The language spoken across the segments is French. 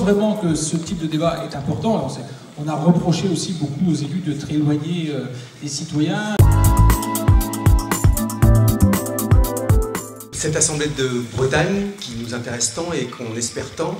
vraiment que ce type de débat est important. Alors, on a reproché aussi beaucoup aux élus de très éloigner des citoyens. Cette assemblée de Bretagne qui nous intéresse tant et qu'on espère tant,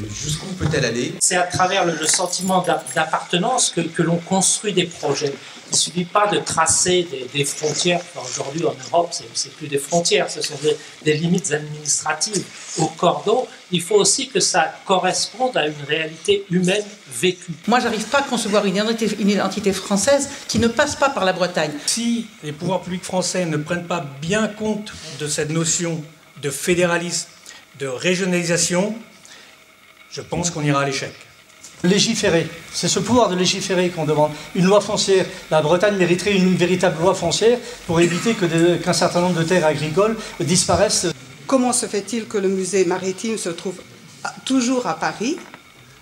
jusqu'où peut-elle aller? C'est à travers le sentiment d'appartenance que l'on construit des projets. Il ne suffit pas de tracer des frontières. Aujourd'hui, en Europe, c'est plus des frontières, ce sont des limites administratives au cordon. Il faut aussi que ça corresponde à une réalité humaine vécue. Moi, j'arrive pas à concevoir une identité française qui ne passe pas par la Bretagne. Si les pouvoirs publics français ne prennent pas bien compte de cette notion de fédéralisme, de régionalisation, je pense qu'on ira à l'échec. Légiférer, c'est ce pouvoir de légiférer qu'on demande. Une loi foncière, la Bretagne mériterait une véritable loi foncière pour éviter qu'un certain nombre de terres agricoles disparaissent. Comment se fait-il que le musée maritime se trouve toujours à Paris?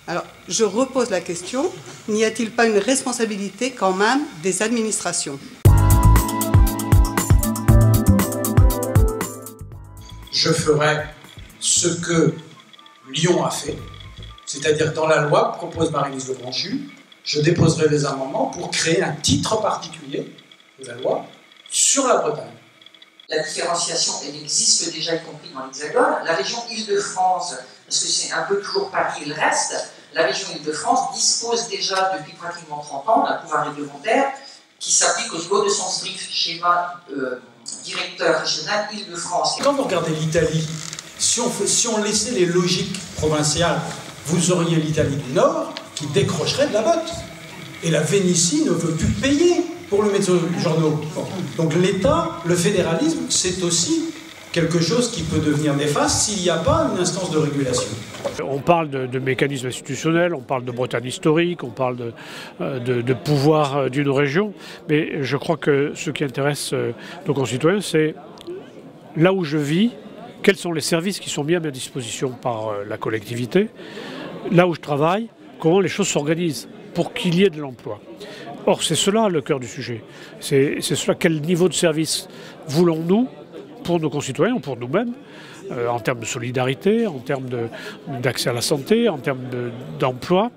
Alors, je repose la question, n'y a-t-il pas une responsabilité quand même des administrations? Je ferai ce que Lyon a fait. C'est-à-dire, dans la loi, propose Marie-Lise Lebranchu, je déposerai des amendements pour créer un titre particulier de la loi sur la Bretagne. La différenciation, elle existe déjà, y compris dans l'Hexagone. La région Île-de-France, parce que c'est un peu toujours Paris le reste, la région Île-de-France dispose déjà depuis pratiquement 30 ans d'un pouvoir réglementaire qui s'applique au niveau de son strict schéma directeur régional Île-de-France. Quand vous regardez l'Italie, si on laissait les logiques provinciales, vous auriez l'Italie du Nord qui décrocherait de la botte. Et la Vénétie ne veut plus payer pour le Mezzogiorno. Donc l'État, le fédéralisme, c'est aussi quelque chose qui peut devenir néfaste s'il n'y a pas une instance de régulation. On parle de mécanismes institutionnels, on parle de Bretagne historique, on parle de pouvoir d'une région, mais je crois que ce qui intéresse nos concitoyens, c'est là où je vis, quels sont les services qui sont mis à ma disposition par la collectivité, là où je travaille, comment les choses s'organisent pour qu'il y ait de l'emploi. Or, c'est cela le cœur du sujet. C'est cela, quel niveau de service voulons-nous pour nos concitoyens ou pour nous-mêmes, en termes de solidarité, en termes d'accès à la santé, en termes d'emploi,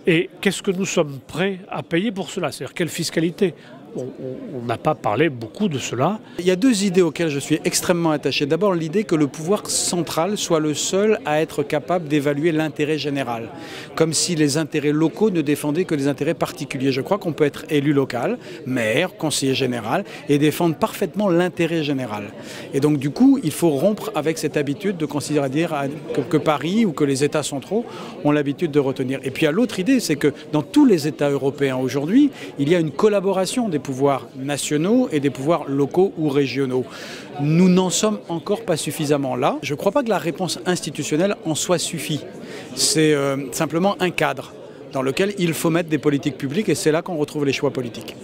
et qu'est-ce que nous sommes prêts à payer pour cela, c'est-à-dire quelle fiscalité. On n'a pas parlé beaucoup de cela. Il y a deux idées auxquelles je suis extrêmement attaché. D'abord, l'idée que le pouvoir central soit le seul à être capable d'évaluer l'intérêt général, comme si les intérêts locaux ne défendaient que les intérêts particuliers. Je crois qu'on peut être élu local, maire, conseiller général, et défendre parfaitement l'intérêt général. Et donc, du coup, il faut rompre avec cette habitude de considérer que Paris ou que les États centraux ont l'habitude de retenir. Et puis, il y a l'autre idée, c'est que dans tous les États européens aujourd'hui, il y a une collaboration des pouvoirs nationaux et des pouvoirs locaux ou régionaux. Nous n'en sommes encore pas suffisamment là. Je ne crois pas que la réponse institutionnelle en soit suffit. C'est simplement un cadre dans lequel il faut mettre des politiques publiques et c'est là qu'on retrouve les choix politiques.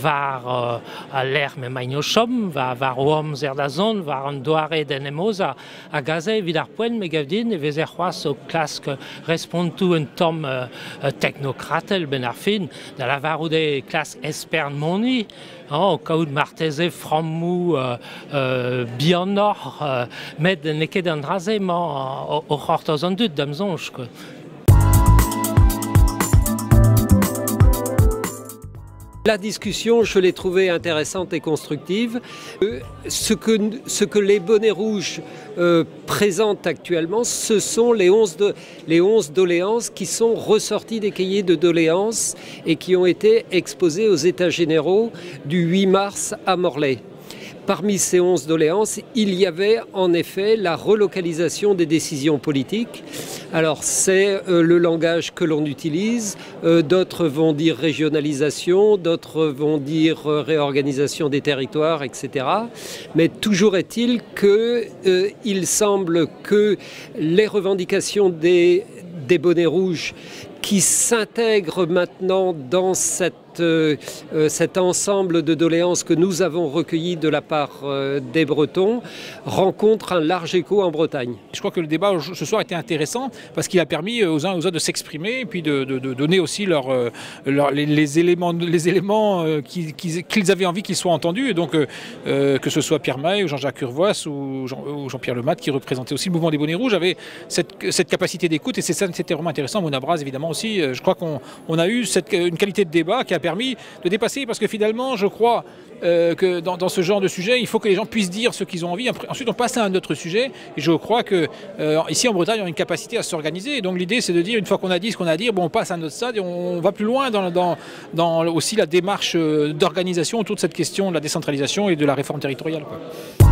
Var l'erme mainochom, var oam zerdazon, var an doare denemosa, a gaze vidarpoen megavdin e vezerroas o klask respontu un tom technocratel ben arfin, da la varoude klask espern moni, o kaout marteze frammou bianor, med neket an drazement o c'hortoz an dut damzonj. La discussion, je l'ai trouvée intéressante et constructive. Ce que les bonnets rouges présentent actuellement, ce sont les 11 doléances qui sont ressorties des cahiers de doléances et qui ont été exposées aux États généraux du 8 mars à Morlaix. Parmi ces 11 doléances, il y avait en effet la relocalisation des décisions politiques. Alors c'est le langage que l'on utilise, d'autres vont dire régionalisation, d'autres vont dire réorganisation des territoires, etc. Mais toujours est-il qu'il semble que les revendications des bonnets rouges qui s'intègre maintenant dans cet ensemble de doléances que nous avons recueillies de la part des Bretons rencontre un large écho en Bretagne. Je crois que le débat ce soir était intéressant parce qu'il a permis aux uns et aux autres de s'exprimer et puis de donner aussi les éléments qu'ils avaient envie qu'ils soient entendus. Et donc que ce soit Pierre Maille ou Jean-Jacques Urvoas ou Jean-Pierre Lemat qui représentaient aussi le mouvement des bonnets rouges avaient cette capacité d'écoute et c'était vraiment intéressant. Mona Braz évidemment aussi. Je crois qu'on a eu une qualité de débat qui a permis de dépasser parce que finalement je crois que dans ce genre de sujet il faut que les gens puissent dire ce qu'ils ont envie. Ensuite on passe à un autre sujet et je crois que ici en Bretagne on a une capacité à s'organiser et donc l'idée c'est de dire une fois qu'on a dit ce qu'on a à dire, bon, on passe à un autre stade et on va plus loin dans aussi la démarche d'organisation autour de cette question de la décentralisation et de la réforme territoriale, quoi.